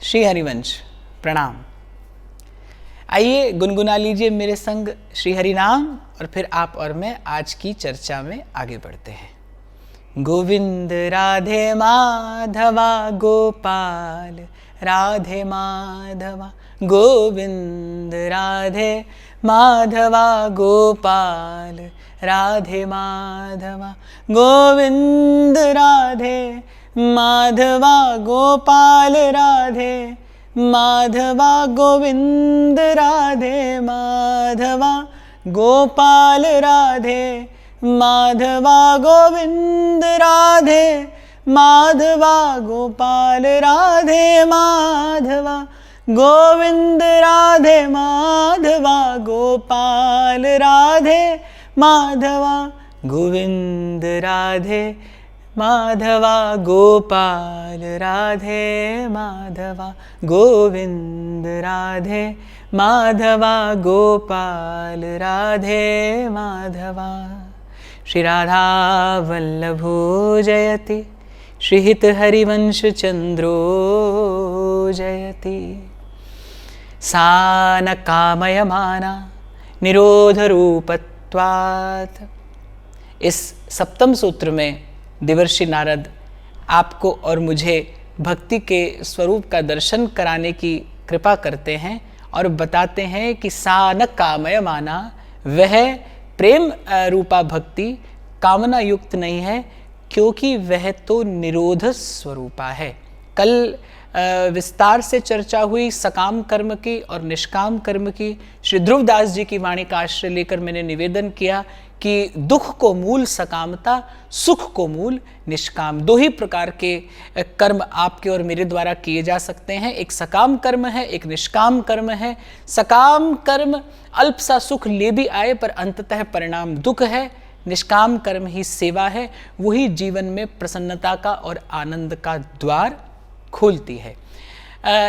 श्री हरिवंश प्रणाम। आइए गुनगुना लीजिए मेरे संग श्री हरि नाम और फिर आप और मैं आज की चर्चा में आगे बढ़ते हैं। गोविंद राधे माधवा गोपाल राधे माधवा, गोविंद राधे माधवा गोपाल राधे माधवा, गोविंद राधे माधवा गोपाल राधे माधवा, गोविंद राधे माधवा गोपाल राधे माधवा, गोविंद राधे माधवा गोपाल राधे माधवा, गोविंद राधे माधवा गोपाल राधे माधवा, गोविंद राधे माधवा गोपाल राधे माधवा, गोविंद राधे माधवा गोपाल राधे माधवा। श्री राधा वल्लभो जयति, श्रीहित हरिवंश चंद्रो जयति। सा न कामयमाना निरोध रूपत्वात्। इस सप्तम सूत्र में देवर्षि नारद आपको और मुझे भक्ति के स्वरूप का दर्शन कराने की कृपा करते हैं और बताते हैं कि सा न कामय माना, वह प्रेम रूपा भक्ति कामना युक्त नहीं है, क्योंकि वह तो निरोध स्वरूपा है। कल विस्तार से चर्चा हुई सकाम कर्म की और निष्काम कर्म की। श्री ध्रुवदास जी की वाणी का आश्रय लेकर मैंने निवेदन किया कि दुख को मूल सकामता, सुख को मूल निष्काम। दो ही प्रकार के कर्म आपके और मेरे द्वारा किए जा सकते हैं। एक सकाम कर्म है, एक निष्काम कर्म है। सकाम कर्म अल्प सा सुख ले भी आए पर अंततः परिणाम दुख है। निष्काम कर्म ही सेवा है, वही जीवन में प्रसन्नता का और आनंद का द्वार खोलती है।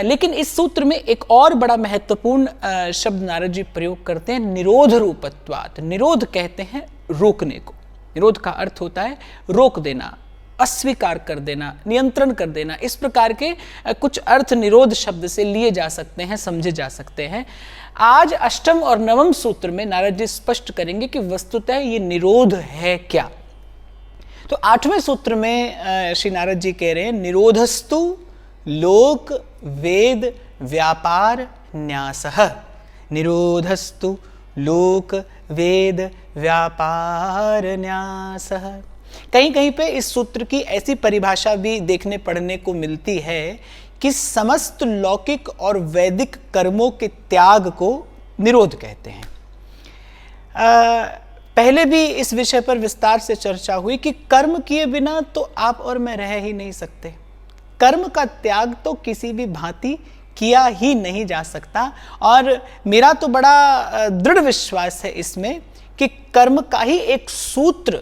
लेकिन इस सूत्र में एक और बड़ा महत्वपूर्ण शब्द नारद जी प्रयोग करते हैं, निरोध रूपत्वात्। निरोध कहते हैं रोकने को। निरोध का अर्थ होता है रोक देना, अस्वीकार कर देना, नियंत्रण कर देना। इस प्रकार के कुछ अर्थ निरोध शब्द से लिए जा सकते हैं, समझे जा सकते हैं। आज अष्टम और नवम सूत्र में नारद जी स्पष्ट करेंगे कि वस्तुतः ये निरोध है क्या। तो आठवें सूत्र में श्री नारद जी कह रहे हैं, निरोधस्तु लोक वेद व्यापार न्यासः। निरोधस्तु लोक वेद व्यापार न्यासः। कहीं कहीं पे इस सूत्र की ऐसी परिभाषा भी देखने पढ़ने को मिलती है कि समस्त लौकिक और वैदिक कर्मों के त्याग को निरोध कहते हैं। पहले भी इस विषय पर विस्तार से चर्चा हुई कि कर्म किए बिना तो आप और मैं रह ही नहीं सकते। कर्म का त्याग तो किसी भी भांति किया ही नहीं जा सकता। और मेरा तो बड़ा दृढ़ विश्वास है इसमें कि कर्म का ही एक सूत्र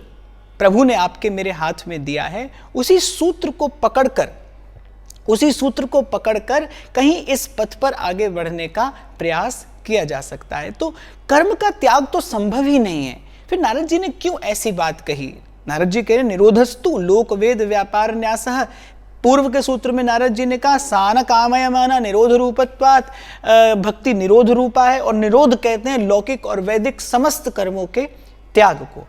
प्रभु ने आपके मेरे हाथ में दिया है। उसी सूत्र को पकड़कर कहीं इस पथ पर आगे बढ़ने का प्रयास किया जा सकता है। तो कर्म का त्याग तो संभव ही नहीं है। फिर नारद जी ने क्यों ऐसी बात कही? नारद जी कह रहे निरोधस्तु लोक वेद व्यापार न्यासः। पूर्व के सूत्र में नारद जी ने कहा सान कामयमाना निरोध रूपत्वात्, भक्ति निरोध रूपा है। और निरोध कहते हैं लौकिक और वैदिक समस्त कर्मों के त्याग को।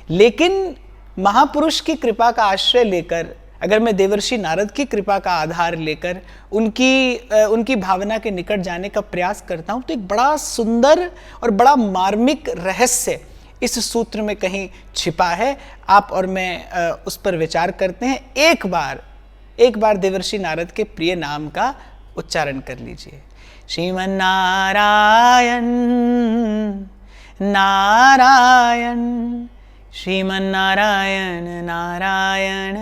लेकिन महापुरुष की कृपा का आश्रय लेकर, अगर मैं देवर्षि नारद की कृपा का आधार लेकर उनकी भावना के निकट जाने का प्रयास करता हूं, तो एक बड़ा सुंदर और बड़ा मार्मिक रहस्य इस सूत्र में कहीं छिपा है। आप और मैं उस पर विचार करते हैं। एक बार देवर्षि नारद के प्रिय नाम का उच्चारण कर लीजिए। श्रीमन नारायण नारायण, श्रीमन नारायण नारायण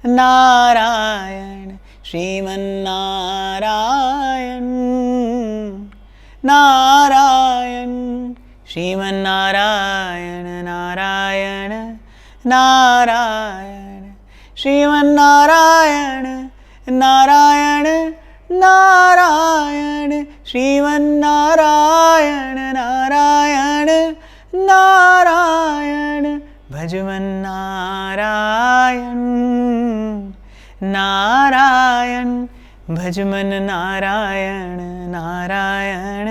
नारायण, श्रीमन नारायण नारायण, श्रीमन नारायण नारायण नारायण, श्रीमन नारायण नारायण नारायण, श्रीमन नारायण नारायण नारायण, भजमन नारायण नारायण भजमन नारायण नारायण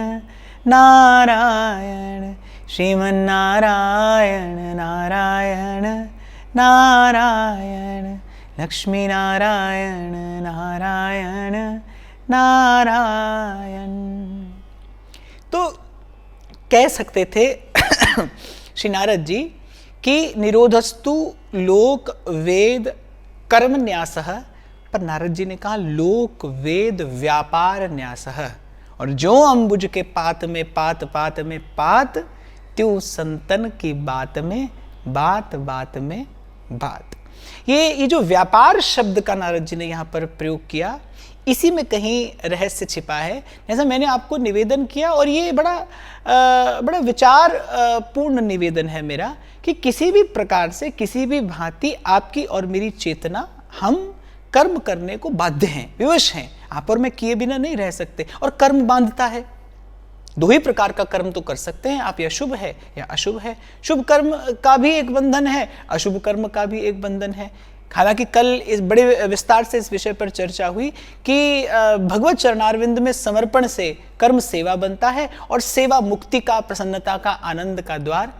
नारायण, श्रीमन नारायण नारायण नारायण, लक्ष्मी नारायण नारायण नारायण। तो कह सकते थे श्री नारद जी कि निरोधस्तु लोक वेद कर्म न्यासः, पर नारद जी ने कहा लोक वेद व्यापार न्यासः। और जो अंबुज के पात में पात पात में पात, त्यों संतन की बात में बात बात में बात। ये जो व्यापार शब्द का नारद जी ने यहाँ पर प्रयोग किया, इसी में कहीं रहस्य छिपा है। जैसा मैंने आपको निवेदन किया, और ये बड़ा विचार पूर्ण निवेदन है मेरा, कि किसी भी प्रकार से किसी भी भांति आपकी और मेरी चेतना, हम कर्म करने को बाध्य हैं, विवश हैं। आप और मैं किए बिना नहीं रह सकते, और कर्म बांधता है। दो ही प्रकार का कर्म तो कर सकते हैं आप, या शुभ है या अशुभ है। शुभ कर्म का भी एक बंधन है, अशुभ कर्म का भी एक बंधन है। हालांकि कल इस बड़े विस्तार से इस विषय पर चर्चा हुई कि भगवत चरणारविंद में समर्पण से कर्म सेवा बनता है, और सेवा मुक्ति का, प्रसन्नता का, आनंद का द्वार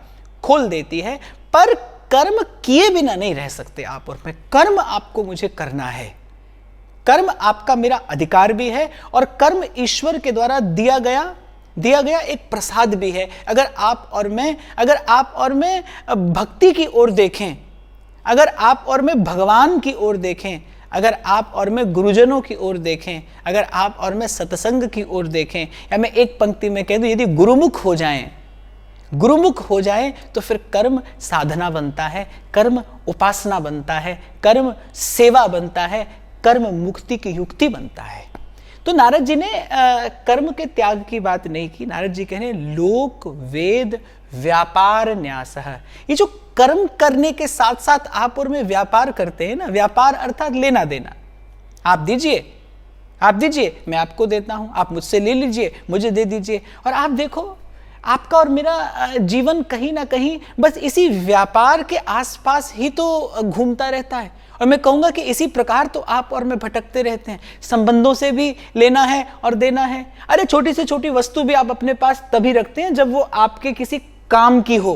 खोल देती है। पर कर्म किए बिना नहीं रह सकते आप और मैं। कर्म आपको मुझे करना है, कर्म आपका मेरा अधिकार भी है, और कर्म ईश्वर के द्वारा दिया गया एक प्रसाद भी है। अगर आप और मैं भक्ति की ओर देखें, अगर आप और मैं भगवान की ओर देखें, अगर आप और मैं गुरुजनों की ओर देखें, अगर आप और मैं सत्संग की ओर देखें, या मैं एक पंक्ति में कह दूं, यदि गुरुमुख हो जाएं तो फिर कर्म साधना बनता है, कर्म उपासना बनता है, कर्म सेवा बनता है, कर्म मुक्ति की युक्ति बनता है। तो नारद जी ने कर्म के त्याग की बात नहीं की। नारद जी कह रहे हैं लोक वेद व्यापार न्यासः। ये जो कर्म करने के साथ साथ आप और मैं व्यापार करते हैं ना, व्यापार अर्थात लेना देना। आप दीजिए मैं आपको देता हूं, आप मुझसे ले लीजिए, मुझे दे दीजिए। और आप देखो, आपका और मेरा जीवन कहीं ना कहीं बस इसी व्यापार के आसपास ही तो घूमता रहता है। और मैं कहूँगा कि इसी प्रकार तो आप और मैं भटकते रहते हैं। संबंधों से भी लेना है और देना है। अरे छोटी से छोटी वस्तु भी आप अपने पास तभी रखते हैं जब वो आपके किसी काम की हो।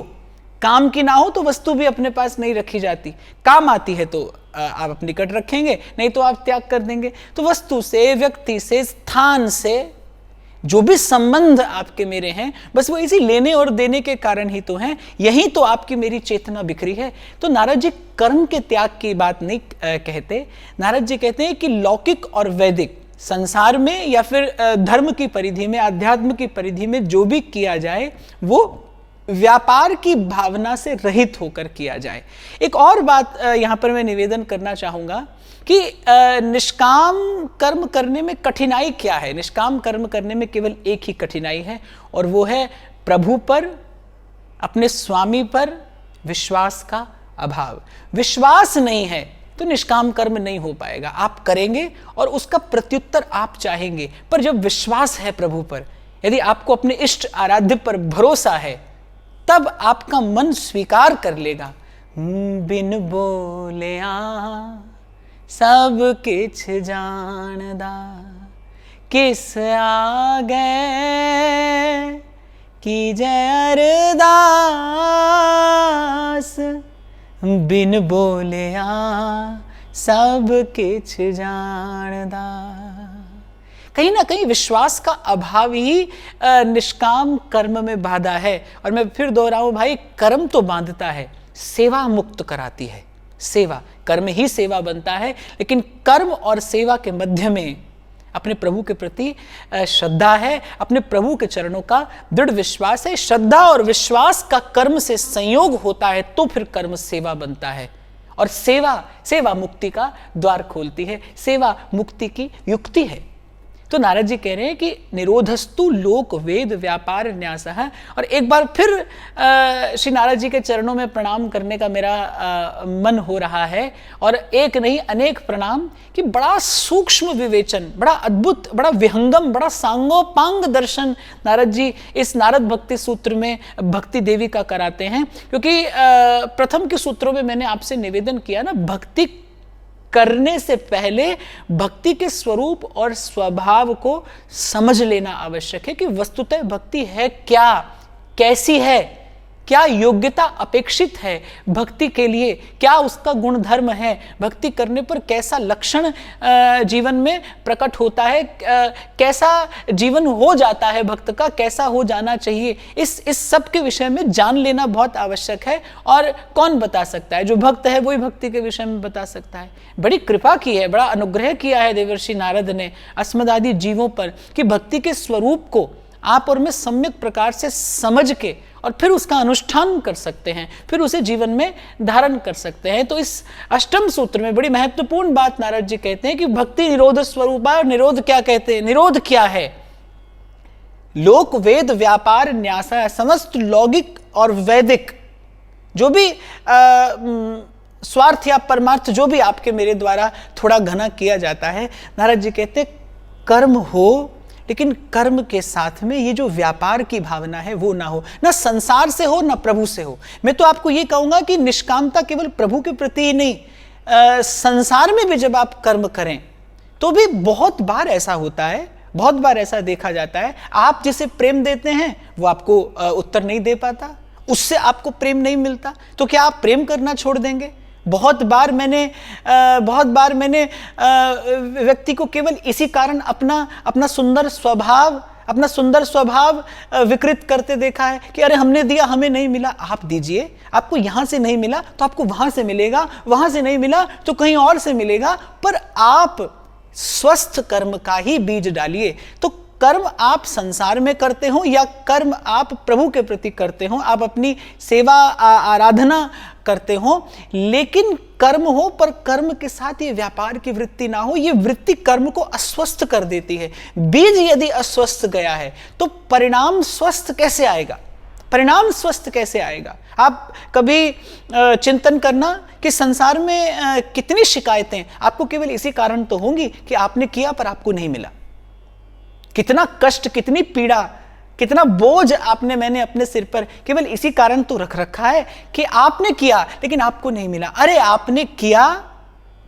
काम की ना हो तो वस्तु भी अपने पास नहीं रखी जाती। काम आती है तो आप अपने निकट रखेंगे, नहीं तो आप त्याग कर देंगे। तो वस्तु से, व्यक्ति से, स्थान से जो भी संबंध आपके मेरे हैं, बस वो इसी लेने और देने के कारण ही तो हैं। यही तो आपकी मेरी चेतना बिखरी है। तो नारद जी कर्म के त्याग की बात नहीं कहते। नारद जी कहते हैं कि लौकिक और वैदिक संसार में या फिर धर्म की परिधि में, अध्यात्म की परिधि में जो भी किया जाए वो व्यापार की भावना से रहित होकर किया जाए। एक और बात यहाँ पर मैं निवेदन करना चाहूँगा कि निष्काम कर्म करने में कठिनाई क्या है। निष्काम कर्म करने में केवल एक ही कठिनाई है, और वो है प्रभु पर, अपने स्वामी पर विश्वास का अभाव। विश्वास नहीं है तो निष्काम कर्म नहीं हो पाएगा। आप करेंगे और उसका प्रत्युत्तर आप चाहेंगे, पर जब विश्वास है प्रभु पर, यदि आपको अपने इष्ट आराध्य पर भरोसा है, तब आपका मन स्वीकार कर लेगा। बिन बोलिया सब किछ जानदा, किस आगे कीजै अरदास। बिन बोलिया सब किछ जानदा। कहीं ना कहीं विश्वास का अभाव ही निष्काम कर्म में बाधा है। और मैं फिर दोहराऊं भाई, कर्म तो बांधता है, सेवा मुक्त कराती है। सेवा, कर्म ही सेवा बनता है, लेकिन कर्म और सेवा के मध्य में अपने प्रभु के प्रति श्रद्धा है, अपने प्रभु के चरणों का दृढ़ विश्वास है। श्रद्धा और विश्वास का कर्म से संयोग होता है तो फिर कर्म सेवा बनता है, और सेवा मुक्ति का द्वार खोलती है, सेवा मुक्ति की युक्ति है। तो नारद जी कह रहे हैं कि निरोधस्तु लोक वेद व्यापार न्यासः। और एक बार फिर श्री नारद जी के चरणों में प्रणाम करने का मेरा मन हो रहा है, और एक नहीं अनेक प्रणाम, कि बड़ा सूक्ष्म विवेचन, बड़ा अद्भुत, बड़ा विहंगम, बड़ा सांगोपांग दर्शन नारद जी इस नारद भक्ति सूत्र में भक्ति देवी का कराते हैं। क्योंकि प्रथम के सूत्रों में मैंने आपसे निवेदन किया ना, भक्ति करने से पहले भक्ति के स्वरूप और स्वभाव को समझ लेना आवश्यक है कि वस्तुतः भक्ति है क्या, कैसी है, क्या योग्यता अपेक्षित है भक्ति के लिए, क्या उसका गुणधर्म है, भक्ति करने पर कैसा लक्षण जीवन में प्रकट होता है, कैसा जीवन हो जाता है भक्त का, कैसा हो जाना चाहिए। इस सब के विषय में जान लेना बहुत आवश्यक है। और कौन बता सकता है? जो भक्त है वही भक्ति के विषय में बता सकता है। बड़ी कृपा की है, बड़ा अनुग्रह किया है देवर्षि नारद ने अस्मदादि जीवों पर कि भक्ति के स्वरूप को आप और मैं सम्यक प्रकार से समझ के और फिर उसका अनुष्ठान कर सकते हैं, फिर उसे जीवन में धारण कर सकते हैं। तो इस अष्टम सूत्र में बड़ी महत्वपूर्ण बात नारद जी कहते हैं कि भक्ति निरोध स्वरूपा। निरोध क्या कहते हैं? निरोध क्या है? लोक वेद व्यापार न्यास, समस्त लौकिक और वैदिक जो भी स्वार्थ या परमार्थ जो भी आपके मेरे द्वारा थोड़ा घना किया जाता है, नारद जी कहते हैं कर्म हो, लेकिन कर्म के साथ में ये जो व्यापार की भावना है वो ना हो, ना संसार से हो ना प्रभु से हो। मैं तो आपको ये कहूंगा कि निष्कामता केवल प्रभु के प्रति ही नहीं, संसार में भी जब आप कर्म करें तो भी बहुत बार ऐसा होता है, बहुत बार ऐसा देखा जाता है, आप जिसे प्रेम देते हैं वो आपको उत्तर नहीं दे पाता, उससे आपको प्रेम नहीं मिलता, तो क्या आप प्रेम करना छोड़ देंगे? बहुत बार मैंने व्यक्ति को केवल इसी कारण अपना सुंदर स्वभाव विकृत करते देखा है कि अरे हमने दिया, हमें नहीं मिला, आप दीजिए, आपको यहां से नहीं मिला तो आपको वहां से मिलेगा, वहां से नहीं मिला तो कहीं और से मिलेगा, पर आप स्वस्थ कर्म का ही बीज डालिए। तो कर्म आप संसार में करते हो या कर्म आप प्रभु के प्रति करते हो, आप अपनी सेवा आराधना करते हो, लेकिन कर्म हो पर कर्म के साथ ये व्यापार की वृत्ति ना हो। ये वृत्ति कर्म को अस्वस्थ कर देती है। बीज यदि अस्वस्थ गया है तो परिणाम स्वस्थ कैसे आएगा? परिणाम स्वस्थ कैसे आएगा? आप कभी चिंतन करना कि संसार में कितनी शिकायतें आपको केवल इसी कारण तो होंगी कि आपने किया पर आपको नहीं मिला। कितना कष्ट, कितनी पीड़ा, कितना बोझ मैंने अपने सिर पर केवल इसी कारण तो रख रखा है कि आपने किया लेकिन आपको नहीं मिला। अरे आपने किया,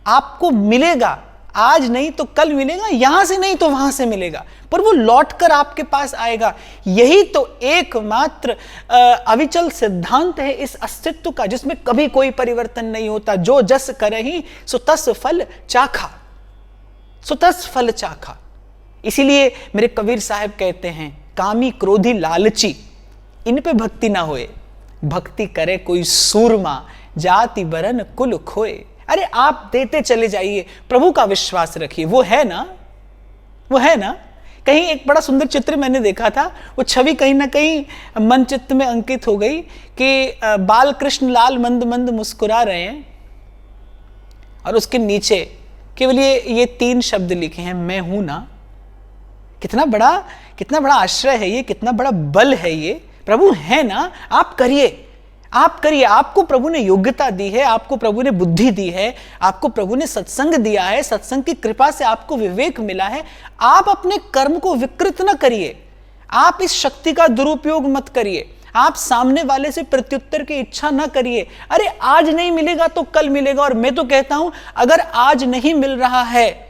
आपको मिलेगा, आज नहीं तो कल मिलेगा, यहां से नहीं तो वहां से मिलेगा, पर वो लौटकर आपके पास आएगा। यही तो एकमात्र अविचल सिद्धांत है इस अस्तित्व का, जिसमें कभी कोई परिवर्तन नहीं होता। जो जस करहि सो तस फल चाखा, सो तस फल चाखा। इसीलिए मेरे कबीर साहब कहते हैं, कामी क्रोधी लालची इन पे भक्ति ना होए, भक्ति करे कोई सूरमा, जाति बरन कुल खोए। अरे आप देते चले जाइए, प्रभु का विश्वास रखिए, वो है ना, वो है ना। कहीं एक बड़ा सुंदर चित्र मैंने देखा था, वो छवि कहीं ना कहीं मन चित्त में अंकित हो गई कि बाल कृष्ण लाल मंद मंद मुस्कुरा रहे हैं और उसके नीचे केवल ये 3 शब्द लिखे हैं, मैं हूं ना। कितना बड़ा आश्रय है ये, कितना बड़ा बल है ये। प्रभु है ना, आप करिए, आप करिए। आपको प्रभु ने योग्यता दी है, आपको प्रभु ने बुद्धि दी है, आपको प्रभु ने सत्संग दिया है, सत्संग की कृपा से आपको विवेक मिला है। आप अपने कर्म को विकृत न करिए, आप इस शक्ति का दुरुपयोग मत करिए, आप सामने वाले से प्रत्युत्तर की इच्छा ना करिए। अरे आज नहीं मिलेगा तो कल मिलेगा। और मैं तो कहता हूं, अगर आज नहीं मिल रहा है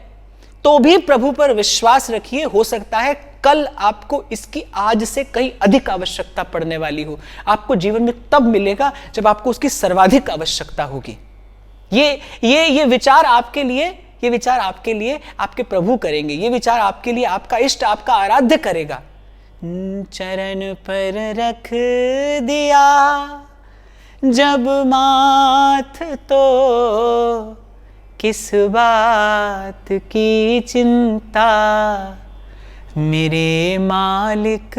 तो भी प्रभु पर विश्वास रखिए, हो सकता है कल आपको इसकी आज से कहीं अधिक आवश्यकता पड़ने वाली हो। आपको जीवन में तब मिलेगा जब आपको उसकी सर्वाधिक आवश्यकता होगी। ये विचार आपके लिए, ये विचार आपके लिए आपके प्रभु करेंगे, ये विचार आपके लिए आपका इष्ट, आपका आराध्य करेगा। चरण पर रख दिया जब माथ तो किस बात की चिंता, मेरे मालिक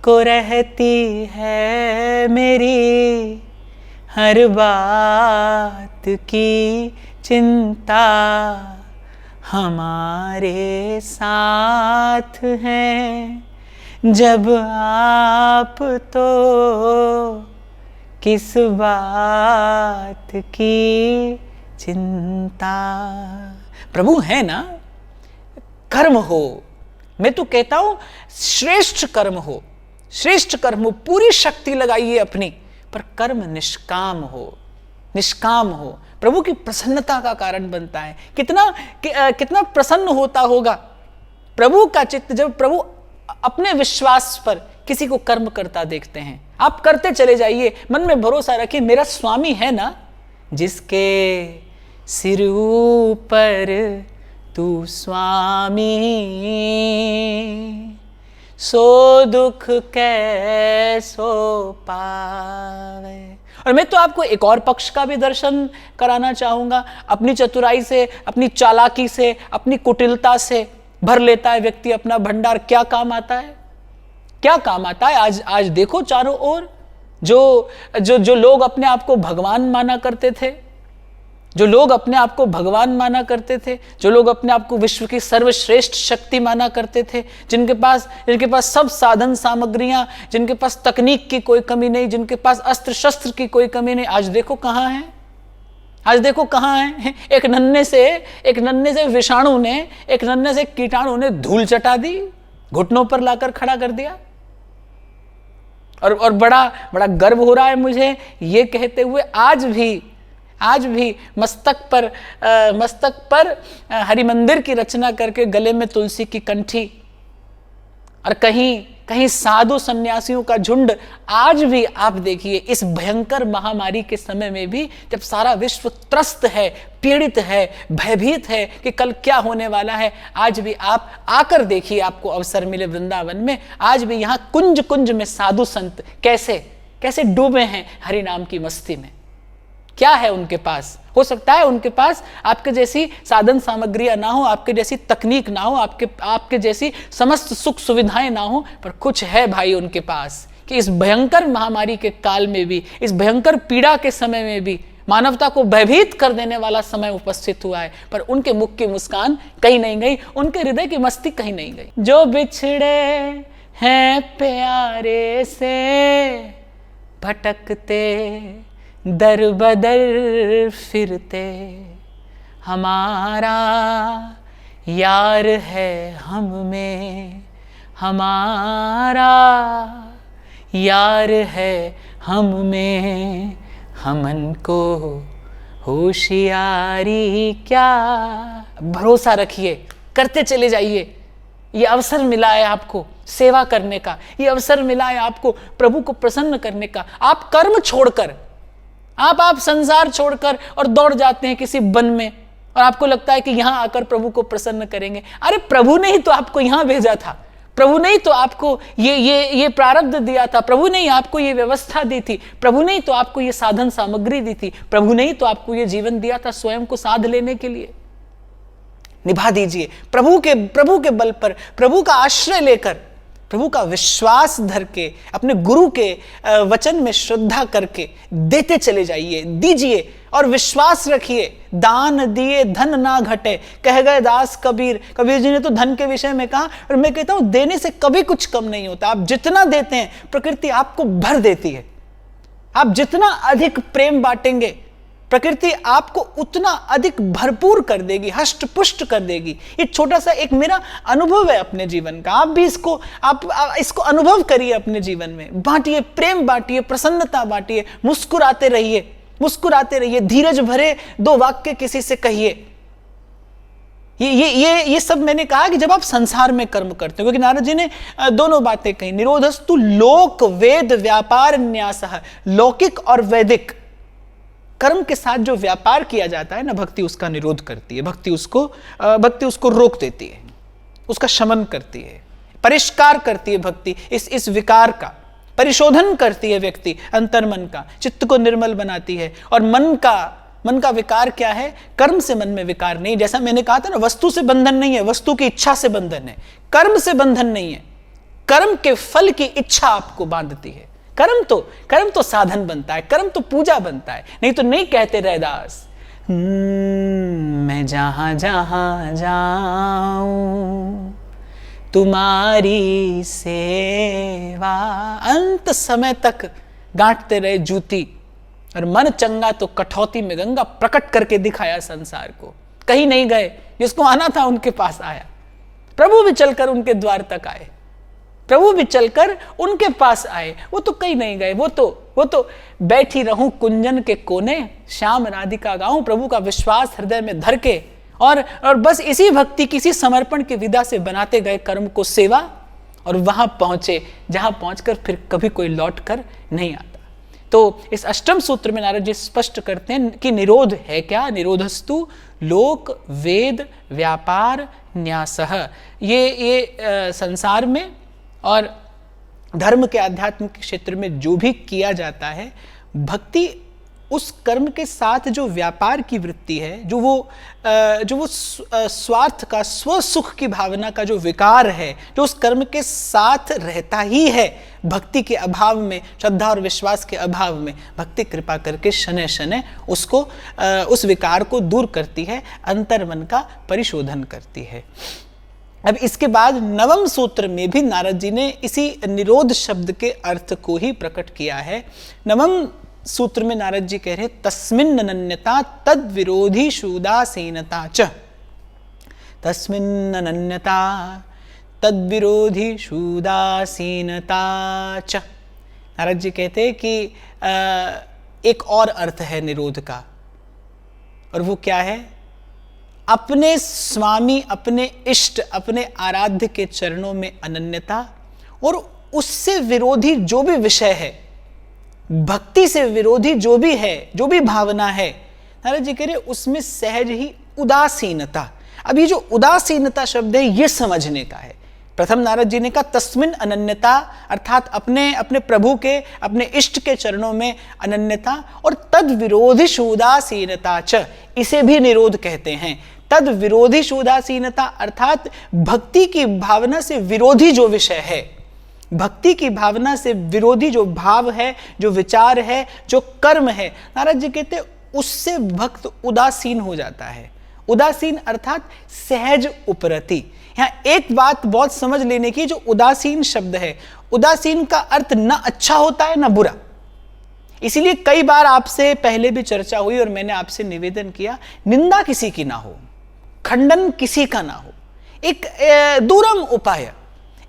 को रहती है मेरी हर बात की चिंता। हमारे साथ हैं जब आप तो किस बात की चिंता। प्रभु है ना। कर्म हो, मैं तो कहता हूं श्रेष्ठ कर्म हो, श्रेष्ठ कर्म हो, पूरी शक्ति लगाइए अपनी, पर कर्म निष्काम हो, निष्काम हो। प्रभु की प्रसन्नता का कारण बनता है। कितना प्रसन्न होता होगा प्रभु का चित्त जब प्रभु अपने विश्वास पर किसी को कर्म करता देखते हैं। आप करते चले जाइए, मन में भरोसा रखिए, मेरा स्वामी है ना, जिसके सिर ऊपर तू स्वामी, सो दुख कैसो पावे। और मैं तो आपको एक और पक्ष का भी दर्शन कराना चाहूंगा। अपनी चतुराई से, अपनी चालाकी से, अपनी कुटिलता से भर लेता है व्यक्ति अपना भंडार। क्या काम आता है, क्या काम आता है? आज देखो चारों ओर जो लोग अपने आप को भगवान माना करते थे, जो लोग अपने आप को भगवान माना करते थे, जो लोग अपने आप को विश्व की सर्वश्रेष्ठ शक्ति माना करते थे, जिनके पास सब साधन सामग्रियां, जिनके पास तकनीक की कोई कमी नहीं, जिनके पास अस्त्र शस्त्र की कोई कमी नहीं, आज देखो कहाँ हैं, आज देखो कहाँ हैं। एक नन्हे से विषाणु ने, एक नन्हे से कीटाणु ने धूल चटा दी, घुटनों पर लाकर खड़ा कर दिया। और बड़ा गर्व हो रहा है मुझे ये कहते हुए, आज भी मस्तक पर हरि मंदिर की रचना करके गले में तुलसी की कंठी, और कहीं साधु सन्यासियों का झुंड। आज भी आप देखिए, इस भयंकर महामारी के समय में भी, जब सारा विश्व त्रस्त है, पीड़ित है, भयभीत है कि कल क्या होने वाला है, आज भी आप आकर देखिए, आपको अवसर मिले वृंदावन में, आज भी यहाँ कुंज कुंज में साधु संत कैसे डूबे हैं हरि नाम की मस्ती में। क्या है उनके पास? हो सकता है उनके पास आपके जैसी साधन सामग्रियां ना हो, आपके जैसी तकनीक ना हो, आपके जैसी समस्त सुख सुविधाएं ना हो, पर कुछ है भाई उनके पास कि इस भयंकर महामारी के काल में भी, इस भयंकर पीड़ा के समय में भी, मानवता को भयभीत कर देने वाला समय उपस्थित हुआ है, पर उनके मुख की मुस्कान कहीं नहीं गई, उनके हृदय की मस्ती कहीं नहीं गई। जो बिछड़े हैं प्यारे से भटकते दर बदर फिरते, हमारा यार है हम में, हमारा यार है हम में, हमन को होशियारी क्या। भरोसा रखिए, करते चले जाइए। ये अवसर मिला है आपको सेवा करने का, ये अवसर मिला है आपको प्रभु को प्रसन्न करने का। आप कर्म छोड़कर, आप संसार छोड़कर और दौड़ जाते हैं किसी वन में, और आपको लगता है कि यहां आकर प्रभु को प्रसन्न करेंगे। अरे प्रभु ने ही तो आपको यहां भेजा था, प्रभु ने ही तो आपको ये प्रारब्ध दिया था, प्रभु ने ही आपको ये व्यवस्था दी थी, प्रभु ने ही तो आपको ये साधन सामग्री दी थी, प्रभु ने ही तो आपको ये जीवन दिया था स्वयं को साध लेने के लिए। निभा दीजिए प्रभु के बल पर, प्रभु का आश्रय लेकर, प्रभु का विश्वास धर के, अपने गुरु के वचन में श्रद्धा करके देते चले जाइए, दीजिए और विश्वास रखिए। दान दिए धन ना घटे, कह गए दास कबीर। कबीर जी ने तो धन के विषय में कहा, और मैं कहता हूं देने से कभी कुछ कम नहीं होता। आप जितना देते हैं प्रकृति आपको भर देती है। आप जितना अधिक प्रेम बांटेंगे प्रकृति आपको उतना अधिक भरपूर कर देगी, हष्ट पुष्ट कर देगी। ये छोटा सा एक मेरा अनुभव है अपने जीवन का, आप भी इसको अनुभव करिए अपने जीवन में। बांटिए, प्रेम बांटिए, प्रसन्नता बांटिए, मुस्कुराते रहिए, धीरज भरे दो वाक्य किसी से कहिए। ये सब मैंने कहा कि जब आप संसार में कर्म करते हो, क्योंकि नारद जी ने दोनों बातें कही। निरोधस्तु लोक वेद व्यापार न्यासः, लौकिक और वैदिक कर्म के साथ जो व्यापार किया जाता है ना, भक्ति उसका निरोध करती है, भक्ति उसको रोक देती है, उसका शमन करती है, परिष्कार करती है। भक्ति इस विकार का परिशोधन करती है, व्यक्ति अंतर्मन का, चित्त को निर्मल बनाती है। और मन का विकार क्या है? कर्म से मन में विकार नहीं। जैसा मैंने कहा था ना, वस्तु से बंधन नहीं है, वस्तु की इच्छा से बंधन है। कर्म से बंधन नहीं है, कर्म के फल की इच्छा आपको बांधती है। कर्म तो साधन बनता है, कर्म तो पूजा बनता है। नहीं तो नहीं कहते रैदास, मैं जहां जहां जाऊं तुम्हारी सेवा। अंत समय तक गांठते रहे जूती, और मन चंगा तो कठौती में गंगा, प्रकट करके दिखाया संसार को। कहीं नहीं गए, जिसको आना था उनके पास आया। प्रभु भी चलकर उनके द्वार तक आए, प्रभु भी चलकर उनके पास आए। वो तो कहीं नहीं गए, वो तो वो तो बैठी रहूं कुंजन के कोने, श्याम राधिका गाऊं, प्रभु का विश्वास हृदय में धर के, और बस इसी भक्ति, किसी समर्पण की विदा से बनाते गए कर्म को सेवा, और वहां पहुंचे जहां पहुंचकर फिर कभी कोई लौट कर नहीं आता। तो इस अष्टम सूत्र में नारद जी स्पष्ट करते हैं कि निरोध है क्या? निरोधस्तु लोक वेद व्यापार न्यासः। ये संसार में और धर्म के आध्यात्म के क्षेत्र में जो भी किया जाता है, भक्ति उस कर्म के साथ जो व्यापार की वृत्ति है, जो वो स्वार्थ का, स्वसुख की भावना का जो विकार है, जो उस कर्म के साथ रहता ही है, भक्ति के अभाव में, श्रद्धा और विश्वास के अभाव में भक्ति कृपा करके शनै शनै उसको, उस विकार को दूर करती है, अंतर्मन का परिशोधन करती है। अब इसके बाद नवम सूत्र में भी नारद जी ने इसी निरोध शब्द के अर्थ को ही प्रकट किया है। नवम सूत्र में नारद जी कह रहे तस्मिन् अनन्यता तद विरोधी शूदासीनता च। तस्मिन् अनन्यता तद विरोधी शूदासीनता च। नारद जी कहते हैं कि एक और अर्थ है निरोध का, और वो क्या है? अपने स्वामी, अपने इष्ट, अपने आराध्य के चरणों में अनन्यता, और उससे विरोधी जो भी विषय है, भक्ति से विरोधी जो भी है, जो भी भावना है, नारद जी कह रहे उसमें सहज ही उदासीनता। अब ये जो उदासीनता शब्द है, ये समझने का है। प्रथम नारद जी ने कहा तस्मिन् अनन्यता, अर्थात अपने प्रभु के, अपने इष्ट के चरणों में अनन्यता, और तद विरोधी उदासीनता च, इसे भी निरोध कहते हैं। तद विरोधी उदासीनता अर्थात भक्ति की भावना से विरोधी जो विषय है, भक्ति की भावना से विरोधी जो भाव है, जो विचार है, जो कर्म है, नारद जी कहते उससे भक्त उदासीन हो जाता है। उदासीन अर्थात सहज उपरति। यहाँ एक बात बहुत समझ लेने की, जो उदासीन शब्द है, उदासीन का अर्थ ना अच्छा होता है ना बुरा। इसीलिए कई बार आपसे पहले भी चर्चा हुई और मैंने आपसे निवेदन किया, निंदा किसी की ना हो, खंडन किसी का ना हो, एक दूरम उपाय,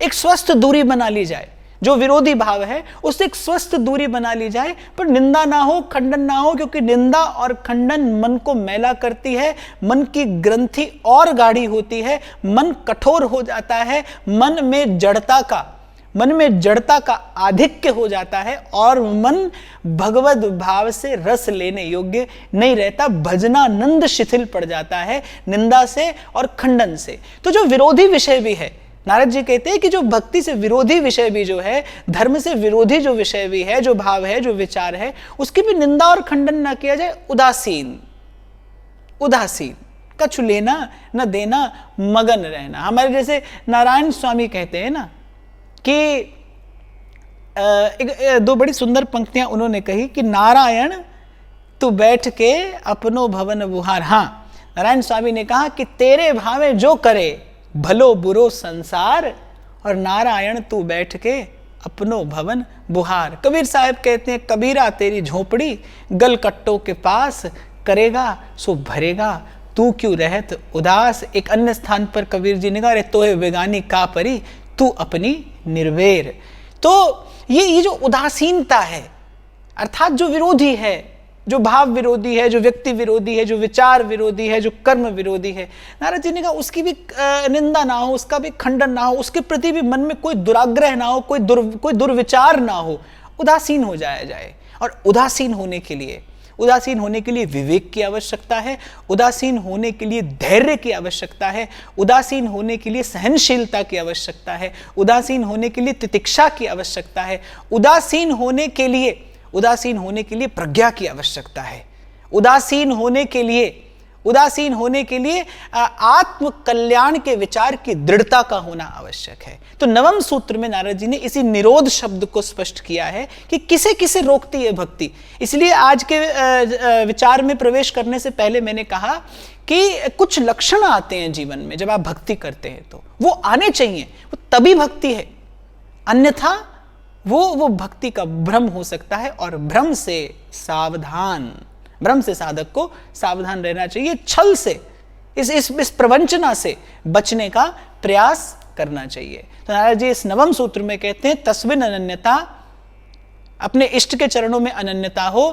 एक स्वस्थ दूरी बना ली जाए। जो विरोधी भाव है उससे एक स्वस्थ दूरी बना ली जाए, पर निंदा ना हो, खंडन ना हो, क्योंकि निंदा और खंडन मन को मैला करती है, मन की ग्रंथि और गाढ़ी होती है, मन कठोर हो जाता है, मन में जड़ता का आधिक्य हो जाता है, और मन भगवत भाव से रस लेने योग्य नहीं रहता, भजनानंद शिथिल पड़ जाता है निंदा से और खंडन से। तो जो विरोधी विषय भी है, नारद जी कहते हैं कि जो भक्ति से विरोधी विषय भी जो है, धर्म से विरोधी जो विषय भी है, जो भाव है, जो विचार है, उसकी भी निंदा और खंडन ना किया जाए। उदासीन, कछु लेना न देना, मगन रहना। हमारे जैसे नारायण स्वामी कहते हैं ना कि दो बड़ी सुंदर पंक्तियां उन्होंने कही कि नारायण तू बैठ के अपनो भवन बुहार। हाँ, नारायण स्वामी ने कहा कि तेरे भावे जो करे भलो बुरो संसार, और नारायण तू बैठ के अपनो भवन बुहार। कबीर साहब कहते हैं कबीरा तेरी झोपड़ी गल कट्टों के पास, करेगा सो भरेगा तू क्यों रहत उदास। एक अन्य स्थान पर कबीर जी ने कहा, अरे तोहे बेगानी का परी तू अपनी निर्वेर। तो ये जो उदासीनता है, अर्थात जो विरोधी है, जो भाव विरोधी है, जो व्यक्ति विरोधी है, जो विचार विरोधी है, जो कर्म विरोधी है, नारद जी ने कहा उसकी भी निंदा ना हो, उसका भी खंडन ना हो, उसके प्रति भी मन में कोई दुराग्रह ना हो, कोई दुर्विचार ना हो, उदासीन हो जाया जाए। और उदासीन होने के लिए विवेक की आवश्यकता है, उदासीन होने के लिए धैर्य की आवश्यकता है, उदासीन होने के लिए सहनशीलता की आवश्यकता है, उदासीन होने के लिए तितिक्षा की आवश्यकता है, उदासीन होने के लिए प्रज्ञा की आवश्यकता है, उदासीन होने के लिए आत्म कल्याण के विचार की दृढ़ता का होना आवश्यक है। तो नवम सूत्र में नारद जी ने इसी निरोध शब्द को स्पष्ट किया है कि किसे किसे रोकती है भक्ति। इसलिए आज के विचार में प्रवेश करने से पहले मैंने कहा कि कुछ लक्षण आते हैं जीवन में जब आप भक्ति करते हैं, तो वो आने चाहिए, वो तभी भक्ति है, अन्यथा वो भक्ति का भ्रम हो सकता है। और भ्रम से साधक को सावधान रहना चाहिए, छल से, इस प्रवंचना से बचने का प्रयास करना चाहिए। तो नारद जी इस नवम सूत्र में कहते हैं तस्मिन् अनन्यता अपने इष्ट के चरणों में अनन्यता हो,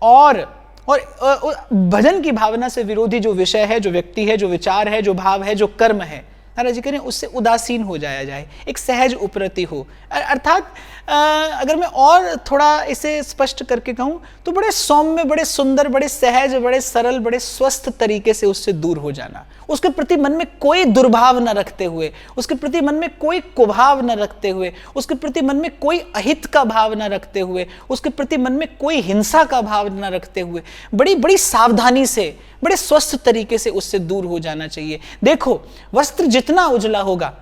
और भजन की भावना से विरोधी जो विषय है, जो व्यक्ति है, जो विचार है, जो भाव है, जो कर्म है, नारद जी कह रहे हैं उससे उदासीन हो जाया जाए, एक सहज उपरति हो। अर्थात अगर मैं और थोड़ा इसे स्पष्ट करके कहूँ तो बड़े सौम्य, बड़े सुंदर, बड़े सहज, बड़े सरल, बड़े स्वस्थ तरीके से उससे दूर हो जाना, उसके प्रति मन में कोई दुर्भाव न रखते हुए, उसके प्रति मन में कोई कुभाव न रखते हुए, उसके प्रति मन में कोई अहित का भाव न रखते हुए, उसके प्रति मन में कोई हिंसा का भाव न रखते हुए बड़ी बड़ी सावधानी से, बड़े स्वस्थ तरीके से उससे दूर हो जाना चाहिए। देखो, वस्त्र जितना उजला होगा,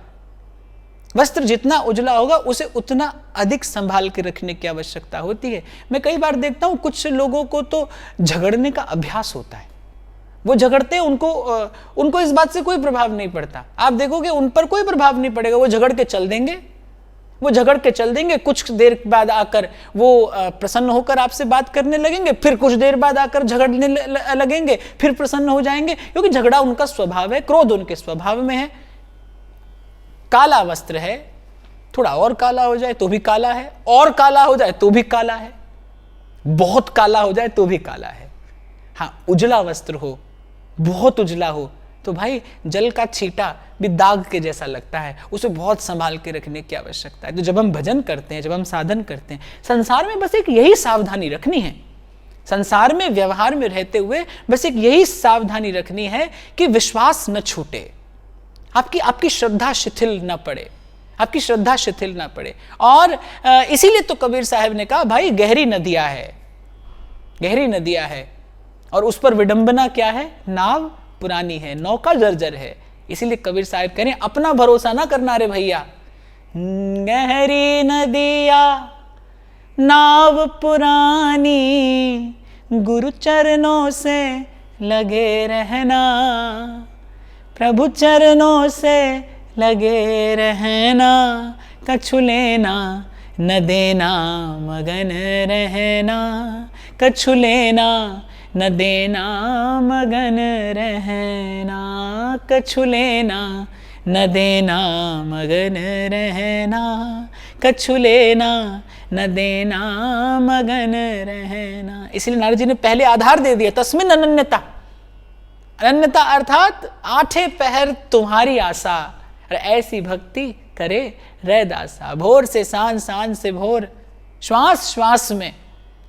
वस्त्र जितना उजला होगा उसे उतना अधिक संभाल के रखने की आवश्यकता होती है। मैं कई बार देखता हूं कुछ लोगों को तो झगड़ने का अभ्यास होता है, वो झगड़ते हैं, उनको इस बात से कोई प्रभाव नहीं पड़ता। आप देखोगे उन पर कोई प्रभाव नहीं पड़ेगा, वो झगड़ के चल देंगे, वो झगड़ के चल देंगे, कुछ देर बाद आकर वो प्रसन्न होकर आपसे बात करने लगेंगे, फिर कुछ देर बाद आकर झगड़ने लगेंगे, फिर प्रसन्न हो जाएंगे, क्योंकि झगड़ा उनका स्वभाव है, क्रोध उनके स्वभाव में है। काला वस्त्र है, थोड़ा और काला हो जाए तो भी काला है, और काला हो जाए तो भी काला है, बहुत काला हो जाए तो भी काला है। हाँ, उजला वस्त्र हो, बहुत उजला हो तो भाई जल का छींटा भी दाग के जैसा लगता है, उसे बहुत संभाल के रखने की आवश्यकता है। तो जब हम भजन करते हैं, जब हम साधन करते हैं, संसार में बस एक यही सावधानी रखनी है, संसार में व्यवहार में रहते हुए बस एक यही सावधानी रखनी है कि विश्वास न छूटे, आपकी श्रद्धा शिथिल न पड़े, आपकी श्रद्धा शिथिल ना पड़े। और इसीलिए तो कबीर साहब ने कहा भाई गहरी नदियां है, गहरी नदियां है, और उस पर विडंबना क्या है, नाव पुरानी है, नौका जर्जर है। इसीलिए कबीर साहब कह रहे हैं अपना भरोसा ना करना रे भैया, गहरी नदिया नाव पुरानी, गुरु चरणों से लगे रहना, प्रभु चरणों से लगे रहना, कछु लेना न देना मगन रहना, कछु लेना न देना मगन रहना, कछु लेना न देना मगन रहना, कछु लेना न देना मगन रहना। इसलिए नारद जी ने पहले आधार दे दिया, तस्मिन अनन्यता। अनन्यता अर्थात आठे पहर तुम्हारी आशा, और ऐसी भक्ति करे रह दासा। भोर से सांझ, सांझ से भोर, श्वास श्वास में,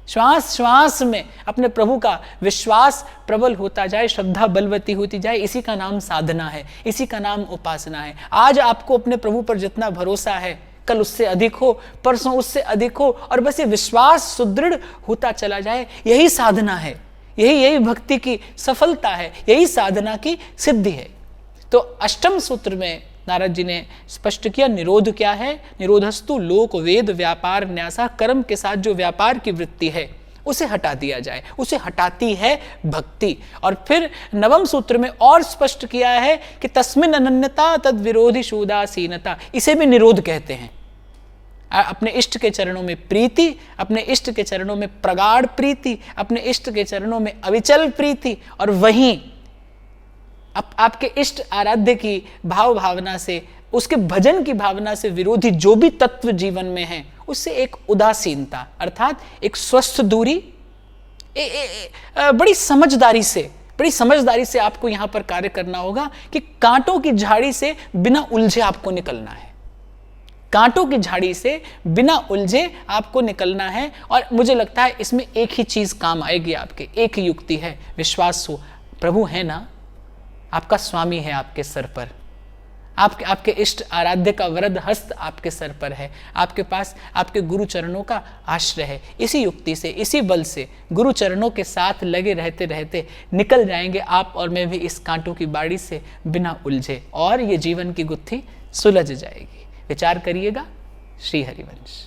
श्वास श्वास में अपने प्रभु का विश्वास प्रबल होता जाए, श्रद्धा बलवती होती जाए। इसी का नाम साधना है, इसी का नाम उपासना है। आज आपको अपने प्रभु पर जितना भरोसा है, कल उससे अधिक हो, परसों उससे अधिक हो, और बस ये विश्वास सुदृढ़ होता चला जाए। यही साधना है, यही भक्ति की सफलता है, यही साधना की सिद्धि है। तो अष्टम सूत्र में नारद जी ने स्पष्ट किया निरोध क्या है। निरोधस्तु लोक वेद व्यापार न्यासा, कर्म के साथ जो व्यापार की वृत्ति है उसे हटा दिया जाए, उसे हटाती है भक्ति। और फिर नवम सूत्र में और स्पष्ट किया है कि तस्मिन अनन्यता तद विरोधी उदासीनता, इसे भी निरोध कहते हैं। अपने इष्ट के चरणों में प्रीति, अपने इष्ट के चरणों में प्रगाढ़ प्रीति, अपने इष्ट के चरणों में अविचल प्रीति, और वहीं आपके इष्ट आराध्य की भाव भावना से, उसके भजन की भावना से विरोधी जो भी तत्व जीवन में है उससे एक उदासीनता, अर्थात एक स्वस्थ दूरी, बड़ी समझदारी से आपको यहां पर कार्य करना होगा कि कांटों की झाड़ी से बिना उलझे आपको निकलना है, कांटों की झाड़ी से बिना उलझे आपको निकलना है। और मुझे लगता है इसमें एक ही चीज काम आएगी आपके, एक ही युक्ति है, विश्वास हो। प्रभु है ना, आपका स्वामी है आपके सर पर, आपके इष्ट आराध्य का वरद हस्त आपके सर पर है, आपके पास आपके गुरु चरणों का आश्रय है। इसी युक्ति से, इसी बल से गुरु चरणों के साथ लगे रहते रहते निकल जाएंगे आप और मैं भी इस कांटों की बाड़ी से बिना उलझे, और ये जीवन की गुत्थी सुलझ जाएगी। विचार करिएगा। श्री हरिवंश।